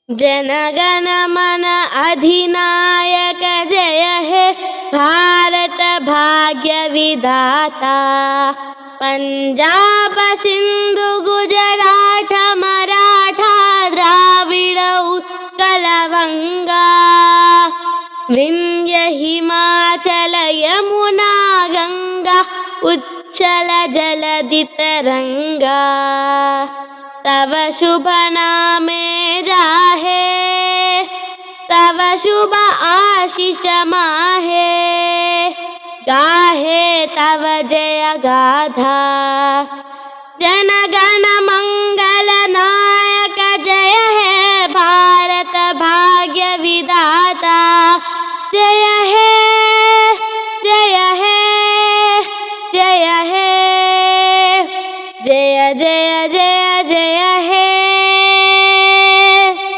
जनगण मन अधिनायक जय हे भारत भाग्य विधाता। पंजाब सिंधु गुजरात मराठा द्राविड़ उत्कल गंगा। विंध्य हिमाचल यमुना गंगा उच्चल जलधि तरंगा। तव शुभ नामे जाहे तव शुभ आशीष माहे। गाहे तव जय गाथा जनगण मंगल नायक जय हे